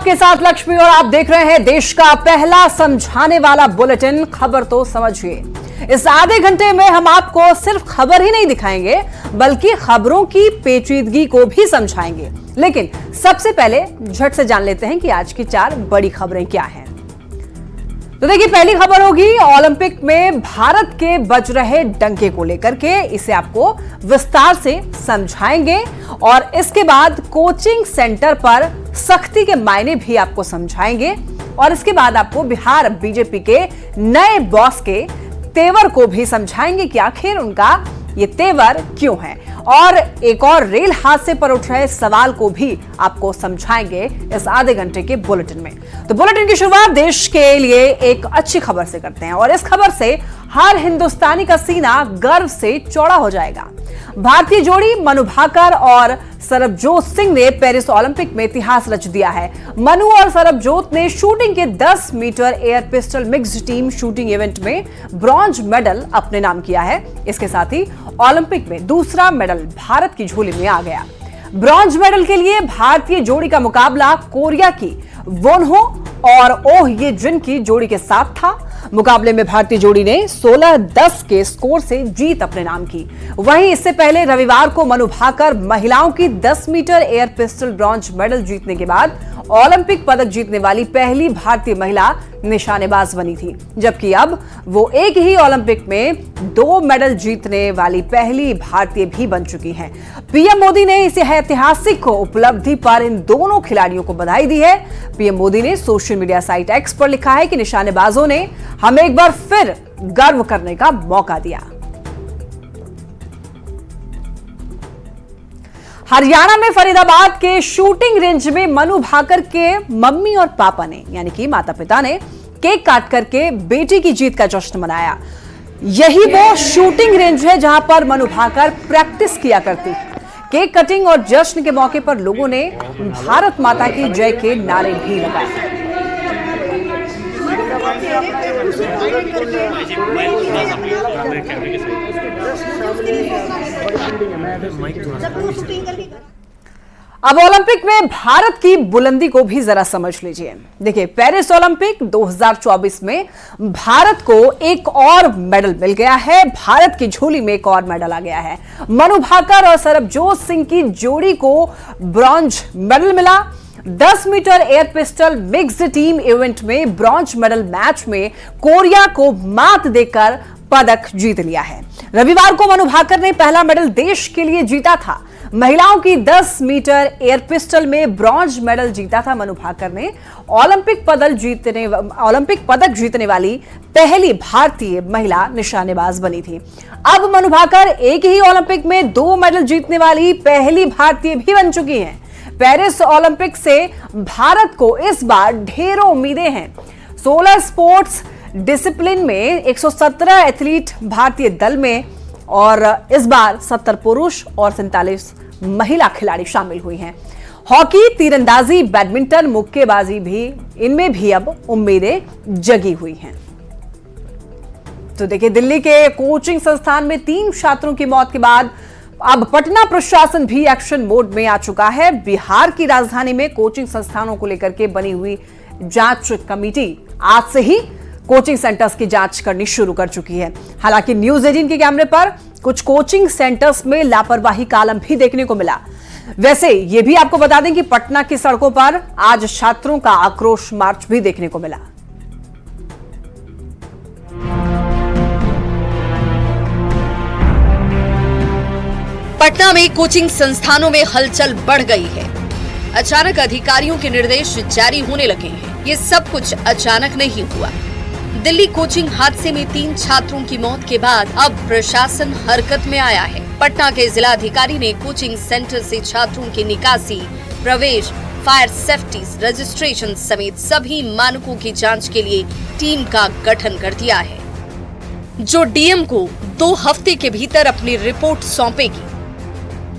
आपके साथ लक्ष्मी और आप देख रहे हैं देश का पहला समझाने वाला बुलेटिन खबर तो समझिए। इस आधे घंटे में हम आपको सिर्फ खबर ही नहीं दिखाएंगे बल्कि खबरों की पेचीदगी को भी समझाएंगे। लेकिन सबसे पहले झट से जान लेते हैं कि आज की 4 बड़ी खबरें क्या हैं। तो देखिए, पहली खबर होगी ओलंपिक में भारत के बज रहे डंके को लेकर के। इसे आपको विस्तार से समझाएंगे और इसके बाद कोचिंग सेंटर पर सख्ती के मायने भी आपको समझाएंगे और इसके बाद आपको बिहार बीजेपी के नए बॉस के तेवर को भी समझाएंगे कि आखिर उनका ये तेवर क्यों है और एक और रेल हादसे पर उठ रहे सवाल को भी आपको समझाएंगे इस आधे घंटे के बुलेटिन में। तो बुलेटिन की शुरुआत देश के लिए एक अच्छी खबर से करते हैं और इस खबर से हर हिंदुस्तानी का सीना गर्व से चौड़ा हो जाएगा। भारतीय जोड़ी मनु भाकर और सरबजोत सिंह ने पेरिस ओलंपिक में इतिहास रच दिया है। मनु और सरबजोत ने शूटिंग के 10 metre air pistol mixed team shooting event में ब्रॉन्ज मेडल अपने नाम किया है। इसके साथ ही ओलंपिक में दूसरा मेडल भारत की झोली में आ गया। ब्रॉन्ज मेडल के लिए भारतीय जोड़ी का मुकाबला कोरिया की वोनहो और ओह ये जिन की जोड़ी के साथ था। मुकाबले में भारतीय जोड़ी ने 16-10 के स्कोर से जीत अपने नाम की। वहीं इससे पहले रविवार को मनु भाकर महिलाओं की 10 metre air pistol bronze medal जीतने के बाद ओलंपिक पदक जीतने वाली पहली भारतीय महिला निशानेबाज बनी थी, जबकि अब वो एक ही ओलंपिक में 2 मेडल जीतने वाली पहली भारतीय भी बन चुकी हैं। पीएम मोदी ने इस ऐतिहासिक उपलब्धि पर इन दोनों खिलाड़ियों को बधाई दी है। पीएम मोदी ने सोशल मीडिया साइट एक्स पर लिखा है कि निशानेबाजों ने हमें एक बार फिर गर्व करने का मौका दिया। हरियाणा में फरीदाबाद के शूटिंग रेंज में मनु भाकर के मम्मी और पापा ने यानी कि माता पिता ने केक काट करके बेटी की जीत का जश्न मनाया। यही वो शूटिंग रेंज है जहां पर मनु भाकर प्रैक्टिस किया करती। केक कटिंग और जश्न के मौके पर लोगों ने भारत माता की जय के नारे भी लगाए। अब ओलंपिक में भारत की बुलंदी को भी जरा समझ लीजिए। देखिए, पेरिस ओलंपिक 2024 में भारत को एक और मेडल मिल गया है। भारत की झोली में एक और मेडल आ गया है। मनु भाकर और सरबजोत सिंह की जोड़ी को ब्रॉन्ज मेडल मिला। 10 metre air pistol mixed team event में ब्रॉन्ज मेडल मैच में कोरिया को मात देकर पदक जीत लिया है। रविवार को मनु भाकर ने पहला मेडल देश के लिए जीता था। महिलाओं की 10 मीटर एयर पिस्टल में ब्रॉन्ज मेडल जीता था। मनु भाकर ने ओलंपिक पदक जीतने वाली पहली भारतीय महिला निशानेबाज बनी थी। अब मनु भाकर एक ही ओलंपिक में 2 मेडल जीतने वाली पहली भारतीय भी बन चुकी हैं। पेरिस ओलंपिक से भारत को इस बार ढेरों उम्मीदें हैं। 16 स्पोर्ट्स डिसिप्लिन में 117 एथलीट भारतीय दल में और इस बार 70 पुरुष और 47 महिला खिलाड़ी शामिल हुई हैं। हॉकी, तीरंदाजी, बैडमिंटन, मुक्केबाजी भी इनमें भी अब उम्मीदें जगी हुई हैं। तो देखिए, दिल्ली के कोचिंग संस्थान में 3 छात्रों की मौत के बाद अब पटना प्रशासन भी एक्शन मोड में आ चुका है। बिहार की राजधानी में कोचिंग संस्थानों को लेकर के बनी हुई जांच कमेटी आज से ही कोचिंग सेंटर्स की जांच करनी शुरू कर चुकी है। हालांकि न्यूज 18 के कैमरे पर कुछ कोचिंग सेंटर्स में लापरवाही का आलम भी देखने को मिला। वैसे ये भी आपको बता दें कि पटना की सड़कों पर आज छात्रों का आक्रोश मार्च भी देखने को मिला। पटना में कोचिंग संस्थानों में हलचल बढ़ गई है। अचानक अधिकारियों के निर्देश जारी होने लगे हैं। ये सब कुछ अचानक नहीं हुआ। दिल्ली कोचिंग हादसे में 3 छात्रों की मौत के बाद अब प्रशासन हरकत में आया है। पटना के जिलाधिकारी ने कोचिंग सेंटर से छात्रों की निकासी, प्रवेश, फायर सेफ्टी, रजिस्ट्रेशन समेत सभी मानकों की जांच के लिए टीम का गठन कर दिया है, जो डीएम को 2 हफ्ते के भीतर अपनी रिपोर्ट सौंपेगी।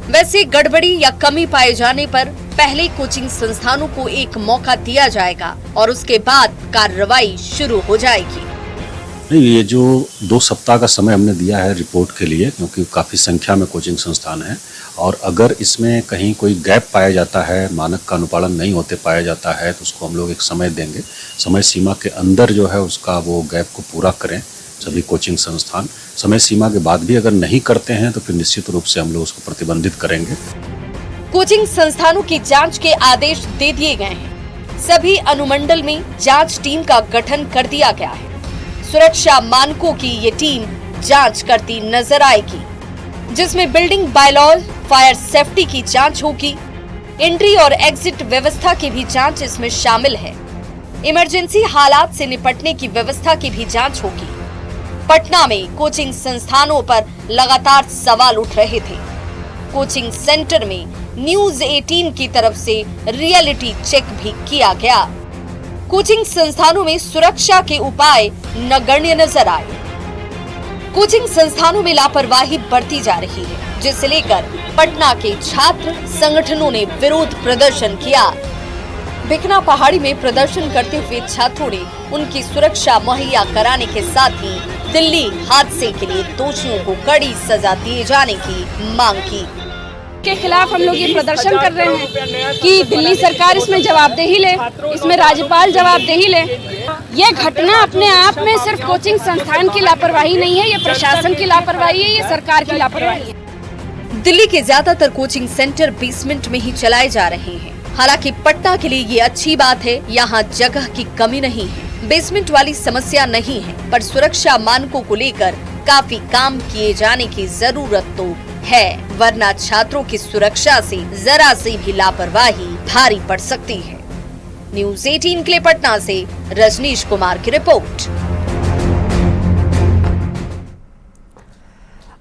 वैसे गड़बड़ी या कमी पाए जाने पर पहले कोचिंग संस्थानों को एक मौका दिया जाएगा और उसके बाद कार्रवाई शुरू हो जाएगी। नहीं, ये जो 2 सप्ताह का समय हमने दिया है रिपोर्ट के लिए, क्योंकि काफ़ी संख्या में कोचिंग संस्थान हैं और अगर इसमें कहीं कोई गैप पाया जाता है, मानक का अनुपालन नहीं होते पाया जाता है, तो उसको हम लोग एक समय देंगे। समय सीमा के अंदर जो है उसका वो गैप को पूरा करें सभी कोचिंग संस्थान। समय सीमा के बाद भी अगर नहीं करते हैं तो फिर निश्चित रूप से हम लोग उसको प्रतिबंधित करेंगे। कोचिंग संस्थानों की जांच के आदेश दे दिए गए हैं। सभी अनुमंडल में जांच टीम का गठन कर दिया गया है। सुरक्षा मानकों की ये टीम जांच करती नजर आएगी, जिसमें बिल्डिंग बायलॉज, फायर सेफ्टी की जांच होगी। एंट्री और एग्जिट व्यवस्था की भी जांच इसमें शामिल है। इमरजेंसी हालात से निपटने की व्यवस्था की भी जांच होगी। पटना में कोचिंग संस्थानों पर लगातार सवाल उठ रहे थे। कोचिंग सेंटर में न्यूज 18 की तरफ से रियलिटी चेक भी किया गया। कोचिंग संस्थानों में सुरक्षा के उपाय नगण्य नजर आए। कोचिंग संस्थानों में लापरवाही बढ़ती जा रही है, जिसे लेकर पटना के छात्र संगठनों ने विरोध प्रदर्शन किया। भिकना पहाड़ी में प्रदर्शन करते हुए छात्रों ने उनकी सुरक्षा मुहैया कराने के साथ ही दिल्ली हादसे के लिए दोषियों को कड़ी सजा दिए जाने की मांग की। के खिलाफ हम लोग ये प्रदर्शन कर रहे हैं कि दिल्ली सरकार इसमें जवाबदेही ले, इसमें राज्यपाल जवाबदेही ले। ये घटना अपने आप में सिर्फ कोचिंग संस्थान की लापरवाही नहीं है, ये प्रशासन की लापरवाही है, ये सरकार की लापरवाही है। दिल्ली के ज्यादातर कोचिंग सेंटर बेसमेंट में ही चलाए जा रहे हैं। हालांकि पटना के लिए ये अच्छी बात है, यहाँ जगह की कमी नहीं है, बेसमेंट वाली समस्या नहीं है, पर सुरक्षा मानकों को लेकर काफी काम किए जाने की जरूरत तो है, वरना छात्रों की सुरक्षा से जरा सी भी लापरवाही भारी पड़ सकती है। न्यूज 18 के लिए पटना से रजनीश कुमार की रिपोर्ट।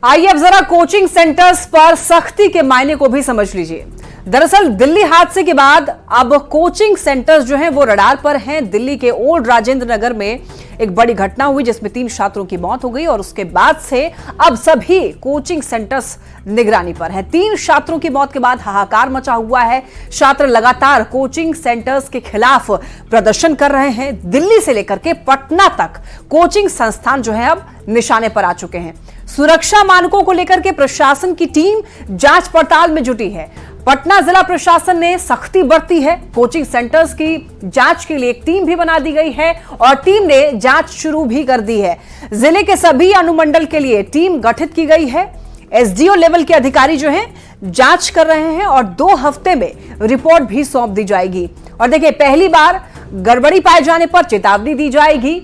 आइए अब जरा कोचिंग सेंटर्स पर सख्ती के मायने को भी समझ लीजिए। दरअसल दिल्ली हादसे के बाद अब कोचिंग सेंटर्स जो हैं वो रडार पर हैं। दिल्ली के ओल्ड राजेंद्र नगर में एक बड़ी घटना हुई जिसमें 3 छात्रों की मौत हो गई और उसके बाद से अब सभी कोचिंग सेंटर्स निगरानी पर हैं। 3 छात्रों की मौत के बाद हाहाकार मचा हुआ है। छात्र लगातार कोचिंग सेंटर्स के खिलाफ प्रदर्शन कर रहे हैं। दिल्ली से लेकर के पटना तक कोचिंग संस्थान जो है अब निशाने पर आ चुके हैं। सुरक्षा मानकों को लेकर के प्रशासन की टीम जांच पड़ताल में जुटी है। पटना जिला प्रशासन ने सख्ती बरती है। कोचिंग सेंटर्स की जांच के लिए एक टीम भी बना दी गई है और टीम ने जांच शुरू भी कर दी है। जिले के सभी अनुमंडल के लिए टीम गठित की गई है। एसडीओ लेवल के अधिकारी जो हैं जांच कर रहे हैं और 2 हफ्ते में रिपोर्ट भी सौंप दी जाएगी। और देखिए, पहली बार गड़बड़ी पाए जाने पर चेतावनी दी जाएगी।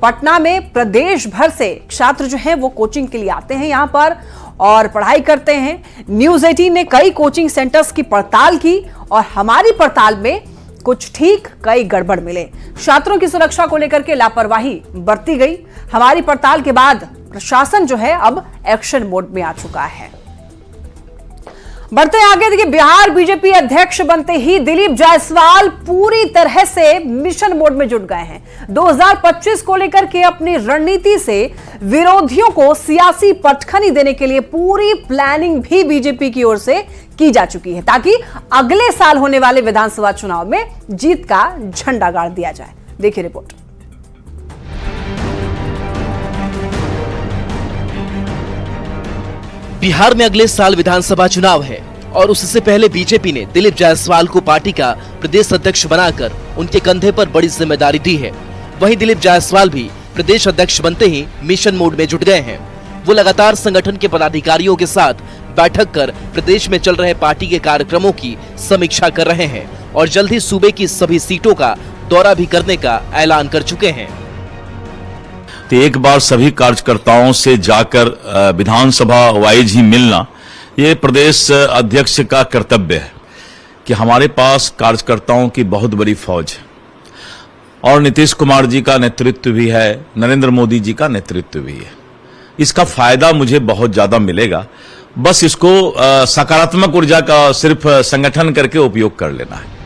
पटना में प्रदेश भर से छात्र जो हैं वो कोचिंग के लिए आते हैं यहां पर और पढ़ाई करते हैं। न्यूज 18 ने कई कोचिंग सेंटर्स की पड़ताल की और हमारी पड़ताल में कुछ ठीक, कई गड़बड़ मिले। छात्रों की सुरक्षा को लेकर के लापरवाही बरती गई। हमारी पड़ताल के बाद प्रशासन जो है अब एक्शन मोड में आ चुका है। बढ़ते आगे, देखिए, बिहार बीजेपी अध्यक्ष बनते ही दिलीप जायसवाल पूरी तरह से मिशन मोड में जुट गए हैं। 2025 को लेकर के अपनी रणनीति से विरोधियों को सियासी पटखनी देने के लिए पूरी प्लानिंग भी बीजेपी की ओर से की जा चुकी है ताकि अगले साल होने वाले विधानसभा चुनाव में जीत का झंडा गाड़ दिया जाए। देखिए रिपोर्ट। बिहार में अगले साल विधानसभा चुनाव है और उससे पहले बीजेपी ने दिलीप जायसवाल को पार्टी का प्रदेश अध्यक्ष बनाकर उनके कंधे पर बड़ी जिम्मेदारी दी है। वहीं दिलीप जायसवाल भी प्रदेश अध्यक्ष बनते ही मिशन मोड में जुट गए हैं। वो लगातार संगठन के पदाधिकारियों के साथ बैठक कर प्रदेश में चल रहे पार्टी के कार्यक्रमों की समीक्षा कर रहे हैं और जल्द ही सूबे की सभी सीटों का दौरा भी करने का ऐलान कर चुके हैं। तो एक बार सभी कार्यकर्ताओं से जाकर विधानसभा वाइज ही मिलना ये प्रदेश अध्यक्ष का कर्तव्य है कि हमारे पास कार्यकर्ताओं की बहुत बड़ी फौज है और नीतीश कुमार जी का नेतृत्व भी है, नरेंद्र मोदी जी का नेतृत्व भी है। इसका फायदा मुझे बहुत ज्यादा मिलेगा। बस इसको सकारात्मक ऊर्जा का सिर्फ संगठन करके उपयोग कर लेना है।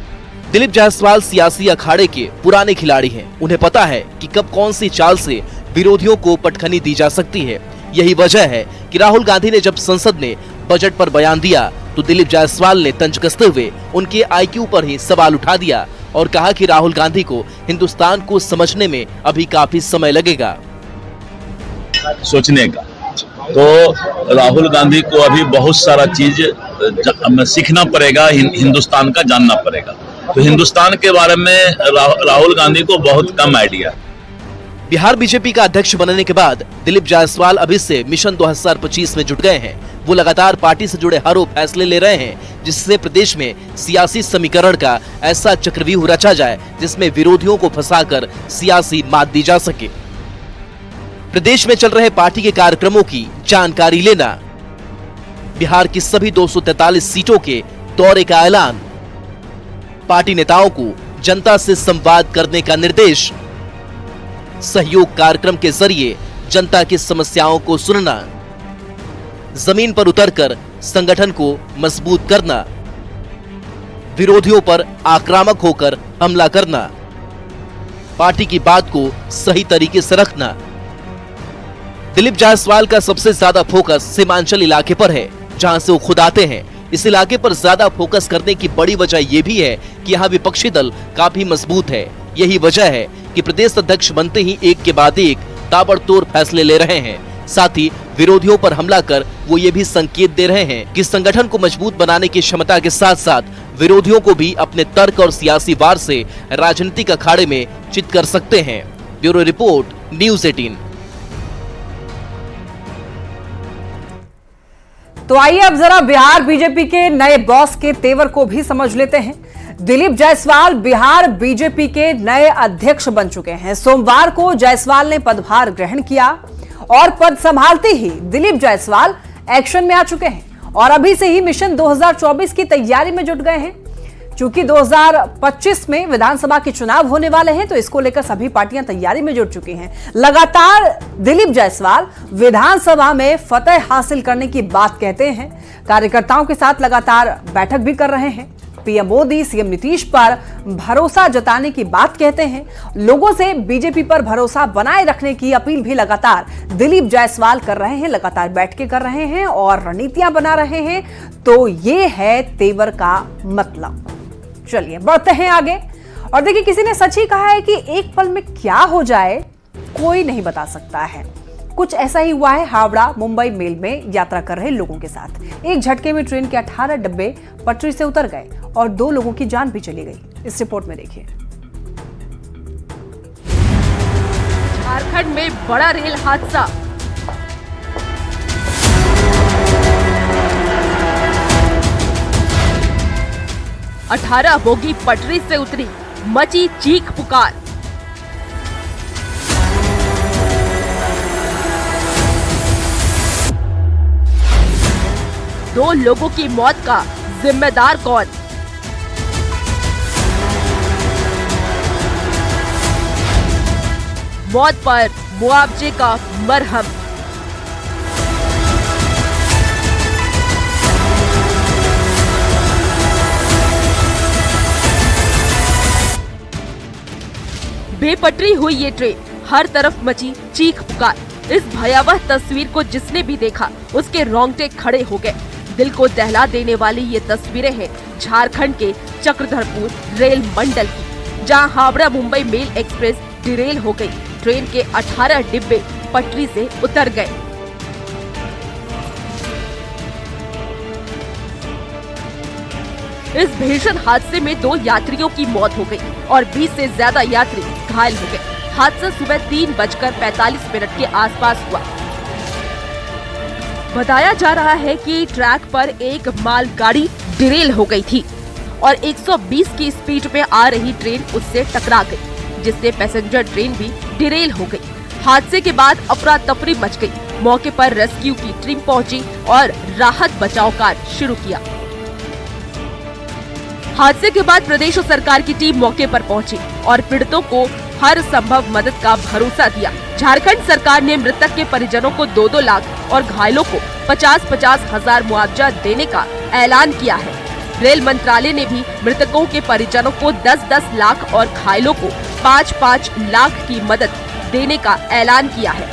दिलीप जायसवाल सियासी अखाड़े के पुराने खिलाड़ी हैं। उन्हें पता है कि कब कौन सी चाल से विरोधियों को पटखनी दी जा सकती है। यही वजह है कि राहुल गांधी ने जब संसद में बजट पर बयान दिया तो दिलीप जायसवाल ने तंज कसते हुए उनके आईक्यू पर ही सवाल उठा दिया और कहा कि राहुल गांधी को हिंदुस्तान को समझने में अभी काफी समय लगेगा। सोचने का तो राहुल गांधी को अभी बहुत सारा चीज सीखना पड़ेगा, हिंदुस्तान का जानना पड़ेगा। तो हिंदुस्तान के बारे में राहुल गांधी को बहुत कम आइडिया। बिहार बीजेपी का अध्यक्ष बनने के बाद दिलीप जायसवाल अभी से मिशन 2025 में जुट गए हैं। वो लगातार पार्टी से जुड़े हर वो फैसले ले रहे हैं जिससे प्रदेश में सियासी समीकरण का ऐसा चक्रव्यूह रचा जाए जिसमें विरोधियों को फंसाकर सियासी मात दी जा सके। प्रदेश में चल रहे पार्टी के कार्यक्रमों की जानकारी लेना, बिहार की सभी 243 सीटों के दौरे का ऐलान, पार्टी नेताओं को जनता से संवाद करने का निर्देश, सहयोग कार्यक्रम के जरिए जनता की समस्याओं को सुनना, जमीन पर उतरकर संगठन को मजबूत करना, विरोधियों पर आक्रामक होकर हमला करना, पार्टी की बात को सही तरीके से रखना। दिलीप जायसवाल का सबसे ज्यादा फोकस सीमांचल इलाके पर है जहां से वो खुद आते हैं। इस इलाके पर ज्यादा फोकस करने की बड़ी वजह यह भी है कि यहाँ विपक्षी दल काफी मजबूत है। यही वजह है कि प्रदेश अध्यक्ष बनते ही एक के बाद एक ताबड़तोड़ फैसले ले रहे हैं। साथ ही विरोधियों पर हमला कर वो ये भी संकेत दे रहे हैं कि संगठन को मजबूत बनाने की क्षमता के साथ साथ विरोधियों को भी अपने तर्क और सियासी वार से राजनीतिक अखाड़े में चित कर सकते हैं। Bureau report, news 18। तो आइए अब जरा बिहार बीजेपी के नए बॉस के तेवर को भी समझ लेते हैं। दिलीप जायसवाल बिहार बीजेपी के नए अध्यक्ष बन चुके हैं। सोमवार को जायसवाल ने पदभार ग्रहण किया और पद संभालते ही दिलीप जायसवाल एक्शन में आ चुके हैं और अभी से ही मिशन 2024 की तैयारी में जुट गए हैं। चूंकि 2025 में विधानसभा के चुनाव होने वाले हैं तो इसको लेकर सभी पार्टियां तैयारी में जुट चुकी हैं। लगातार दिलीप जायसवाल विधानसभा में फतह हासिल करने की बात कहते हैं। कार्यकर्ताओं के साथ लगातार बैठक भी कर रहे हैं। पीएम मोदी, सीएम नीतीश पर भरोसा जताने की बात कहते हैं। लोगों से बीजेपी पर भरोसा बनाए रखने की अपील भी लगातार दिलीप जायसवाल कर रहे हैं। लगातार बैठ के कर रहे हैं और रणनीतियां बना रहे हैं। तो ये है तेवर का मतलब। चलिए बढ़ते हैं आगे और देखिए, किसी ने सच ही कहा है कि एक पल में क्या हो जाए कोई नहीं बता सकता है। कुछ ऐसा ही हुआ है हावड़ा मुंबई मेल में यात्रा कर रहे लोगों के साथ। एक झटके में ट्रेन के 18 डब्बे पटरी से उतर गए और 2 लोगों की जान भी चली गई। इस रिपोर्ट में देखिए। झारखंड में बड़ा रेल हादसा। अठारह बोगी पटरी से उतरी, मची चीख पुकार। दो लोगों की मौत का जिम्मेदार कौन? मौत पर मुआवजे का मरहम। बेपटरी हुई ये ट्रेन, हर तरफ मची चीख पुकार। इस भयावह तस्वीर को जिसने भी देखा उसके रोंगटे खड़े हो गए। दिल को दहला देने वाली ये तस्वीरें हैं झारखंड के चक्रधरपुर रेल मंडल की, जहां Howrah Mumbai mail express derail हो गई। ट्रेन के 18 डिब्बे पटरी से उतर गए। इस भीषण हादसे में 2 यात्रियों की मौत हो गई और 20 से ज्यादा यात्री घायल हो गए। हादसा सुबह 3:45 के आसपास हुआ। बताया जा रहा है कि ट्रैक पर एक मालगाड़ी डिरेल हो गई थी और 120 की स्पीड में आ रही ट्रेन उससे टकरा गई, जिससे पैसेंजर ट्रेन भी डिरेल हो गई। हादसे के बाद अफरा तफरी मच गई। मौके पर रेस्क्यू की टीम पहुंची और राहत बचाव कार्य शुरू किया। हादसे के बाद प्रदेश सरकार की टीम मौके पर पहुंची और पीड़ितों को हर संभव मदद का भरोसा दिया। झारखंड सरकार ने मृतक के परिजनों को 2-2 लाख और घायलों को 50-50 हजार मुआवजा देने का ऐलान किया है। रेल मंत्रालय ने भी मृतकों के परिजनों को 10-10 लाख और घायलों को 5-5 लाख की मदद देने का ऐलान किया है।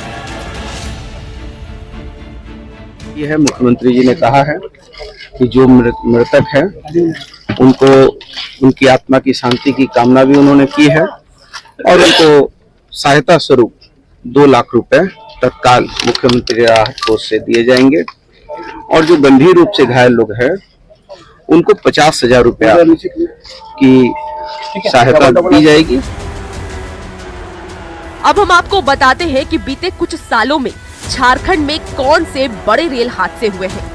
यह मुख्यमंत्री जी ने कहा है कि जो मृतक है उनको उनकी आत्मा की शांति की कामना भी उन्होंने की है और उनको सहायता स्वरूप 2 लाख रुपए तत्काल मुख्यमंत्री राहत कोष से दिए जाएंगे और जो गंभीर रूप से घायल लोग हैं उनको 50,000 रुपया की सहायता दी जाएगी। अब हम आपको बताते हैं कि बीते कुछ सालों में झारखंड में कौन से बड़े रेल हादसे हुए हैं।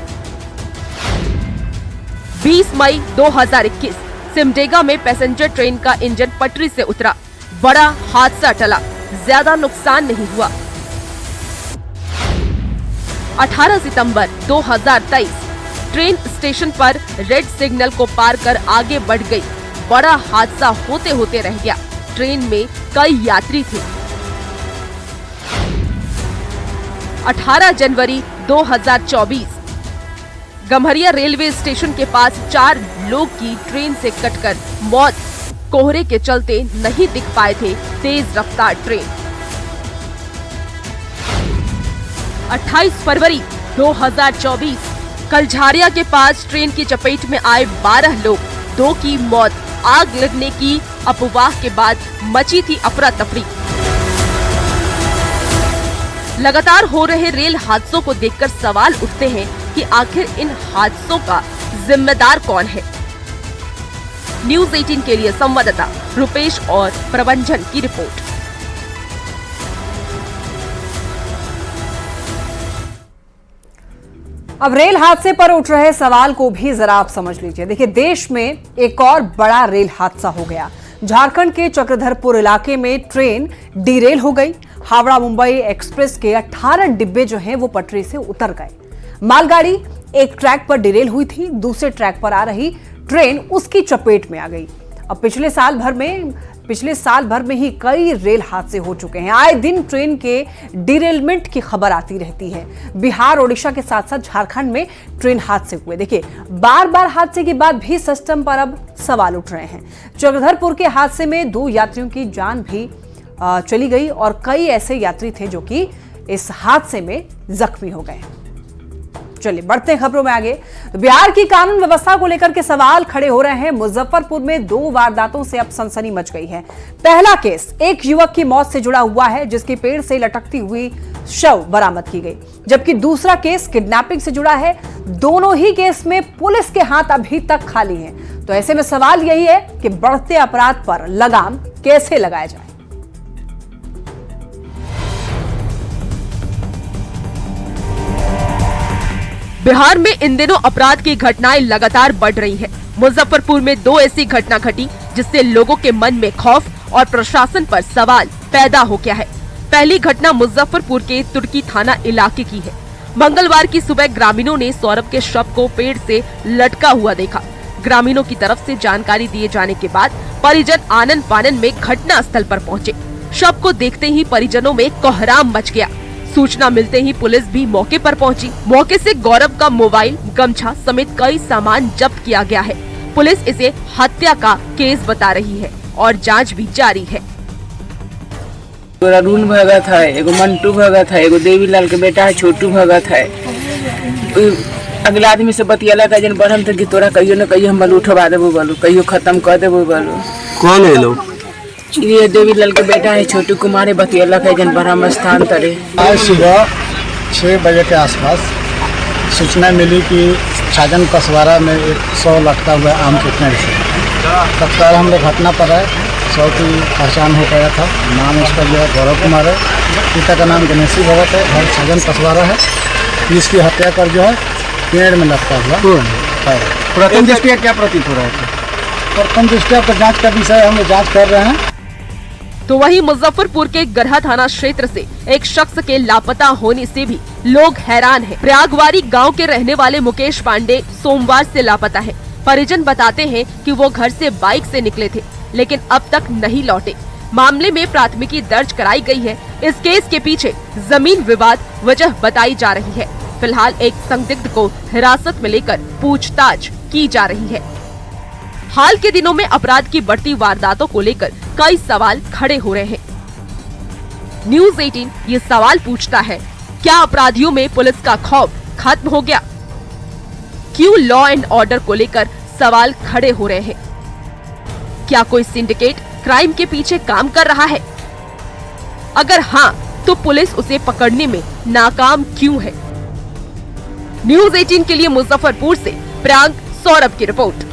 20 मई 2021 सिमडेगा में पैसेंजर ट्रेन का इंजन पटरी से उतरा, बड़ा हादसा टला, ज्यादा नुकसान नहीं हुआ। 18 सितंबर 2023 ट्रेन स्टेशन पर रेड सिग्नल को पार कर आगे बढ़ गई, बड़ा हादसा होते होते रह गया, ट्रेन में कई यात्री थे। 18 जनवरी 2024 गम्हरिया रेलवे स्टेशन के पास 4 लोग की ट्रेन से कटकर मौत, कोहरे के चलते नहीं दिख पाए थे तेज रफ्तार ट्रेन। 28 फरवरी 2024 कलझारिया के पास ट्रेन की चपेट में आए 12 लोग, 2 की मौत, आग लगने की अफवाह के बाद मची थी अफरा तफरी। लगातार हो रहे रेल हादसों को देखकर सवाल उठते हैं कि आखिर इन हादसों का जिम्मेदार कौन है। न्यूज़ 18 के लिए संवाददाता रुपेश और प्रबंधन की रिपोर्ट। अब रेल हादसे पर उठ रहे सवाल को भी जरा आप समझ लीजिए। देखिए, देश में एक और बड़ा रेल हादसा हो गया। झारखंड के चक्रधरपुर इलाके में ट्रेन डिरेल हो गई। हावड़ा मुंबई एक्सप्रेस के 18 डिब्बे जो हैं वो पटरी से उतर गए। मालगाड़ी एक ट्रैक पर डिरेल हुई थी, दूसरे ट्रैक पर आ रही ट्रेन उसकी चपेट में आ गई। अब पिछले साल भर में ही कई रेल हादसे हो चुके हैं। आए दिन ट्रेन के डिरेलमेंट की खबर आती रहती है। बिहार, ओडिशा के साथ साथ झारखंड में ट्रेन हादसे हुए। देखिए, बार बार हादसे के बाद भी सिस्टम पर अब सवाल उठ रहे हैं। चक्रधरपुर के हादसे में 2 यात्रियों की जान भी चली गई और कई ऐसे यात्री थे जो कि इस हादसे में जख्मी हो गए। चलिए बढ़ते हैं खबरों में आगे। बिहार की कानून व्यवस्था को लेकर के सवाल खड़े हो रहे हैं। मुजफ्फरपुर में 2 वारदातों से अब सनसनी मच गई है। पहला केस एक युवक की मौत से जुड़ा हुआ है, जिसकी पेड़ से लटकती हुई शव बरामद की गई, जबकि दूसरा केस किडनैपिंग से जुड़ा है। दोनों ही केस में पुलिस के हाथ अभी तक खाली हैं। तो ऐसे में सवाल यही है कि बढ़ते अपराध पर लगाम कैसे लगाया जाए। बिहार में इन दिनों अपराध की घटनाएं लगातार बढ़ रही हैं। मुजफ्फरपुर में 2 ऐसी घटना घटी जिससे लोगों के मन में खौफ और प्रशासन पर सवाल पैदा हो गया है। पहली घटना मुजफ्फरपुर के तुर्की थाना इलाके की है। मंगलवार की सुबह ग्रामीणों ने सौरभ के शव को पेड़ से लटका हुआ देखा। ग्रामीणों की तरफ से जानकारी दिए जाने के बाद परिजन आनन फानन में घटना स्थल पर पहुँचे। शव को देखते ही परिजनों में कोहराम मच गया। सूचना मिलते ही पुलिस भी मौके पर पहुंची। मौके से गौरव का मोबाइल, गमछा समेत कई सामान जब्त किया गया है। पुलिस इसे हत्या का केस बता रही है और जांच भी जारी है। अरुण भगत है, एगो मंटू भगत है, एगो देवीलाल के बेटा है छोटू भगत है। अगला आदमी से बतियाला का जन बढ़म थे कि तोरा कहियो न कहियो हम उठवा देबो बोलो, कहियो खत्म कर देबो बोलो। कौन है लोग? ये देवीलाल के बेटा है छोटू कुमार, बतियाला का जन ब्रह्म स्थान तरे। आज सुबह 6 बजे के आसपास सूचना मिली कि छाजन कसवारा में एक 100 लटका हुआ आम के पेड़ से। तत्काल हम लोग घटना पर आए। 100 की पहचान हो गया था। नाम उसका जो है गौरव कुमार है, पिता का नाम गणेशी भगत है, घर छाजन कसवारा है। इसकी हत्या कर जो है पेड़ में लटका हुआ है। प्रथम दृष्टया क्या प्रतीत हो रहा है? प्रथम दृष्टया तो जाँच का विषय हम लोग जाँच कर रहे हैं। तो वहीं मुजफ्फरपुर के गरहा थाना क्षेत्र से एक शख्स के लापता होने से भी लोग हैरान हैं। प्रयागवारी गांव के रहने वाले मुकेश पांडे सोमवार से लापता है। परिजन बताते हैं कि वो घर से बाइक से निकले थे, लेकिन अब तक नहीं लौटे। मामले में प्राथमिकी दर्ज कराई गई है। इस केस के पीछे जमीन विवाद वजह बताई जा रही है। फिलहाल एक संदिग्ध को हिरासत में लेकर पूछताछ की जा रही है। हाल के दिनों में अपराध की बढ़ती वारदातों को लेकर कई सवाल खड़े हो रहे हैं। न्यूज़ 18 ये सवाल पूछता है, क्या अपराधियों में पुलिस का खौफ खत्म हो गया? क्यों लॉ एंड ऑर्डर को लेकर सवाल खड़े हो रहे हैं? क्या कोई सिंडिकेट क्राइम के पीछे काम कर रहा है? अगर हाँ, तो पुलिस उसे पकड़ने में नाकाम क्यों है? न्यूज़ 18 के लिए मुजफ्फरपुर से प्रियांक सौरभ की रिपोर्ट।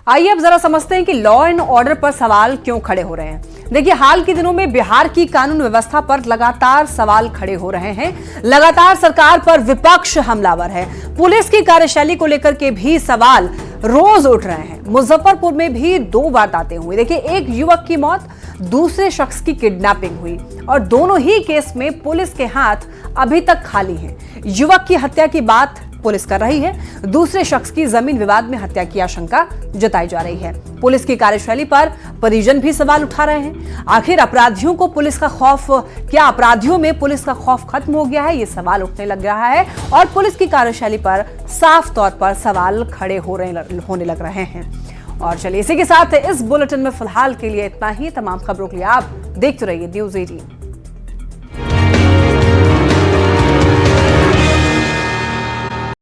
आइए अब जरा समझते हैं कि लॉ एंड ऑर्डर पर सवाल क्यों खड़े हो रहे हैं। देखिए, हाल के दिनों में बिहार की कानून व्यवस्था पर लगातार सवाल खड़े हो रहे हैं। लगातार सरकार पर विपक्ष हमलावर है। पुलिस की कार्यशैली को लेकर के भी सवाल रोज उठ रहे हैं। मुजफ्फरपुर में भी 2 वारदातें हुई। देखिए, एक युवक की मौत, दूसरे शख्स की किडनैपिंग हुई और दोनों ही केस में पुलिस के हाथ अभी तक खाली हैं। युवक की हत्या की बात पुलिस कर रही है, दूसरे शख्स की जमीन विवाद में हत्या की आशंका जताई जा रही है। पुलिस की कार्यशैली पर परिजन भी सवाल उठा रहे हैं। आखिर अपराधियों को पुलिस का खौफ, क्या अपराधियों में पुलिस का खौफ खत्म हो गया है, ये सवाल उठने लग रहा है और पुलिस की कार्यशैली पर साफ तौर पर सवाल खड़े होने लग रहे हैं। और चलिए, इसी के साथ इस बुलेटिन में फिलहाल के लिए इतना ही। तमाम खबरों के लिए आप देखते रहिए न्यूज़ 18।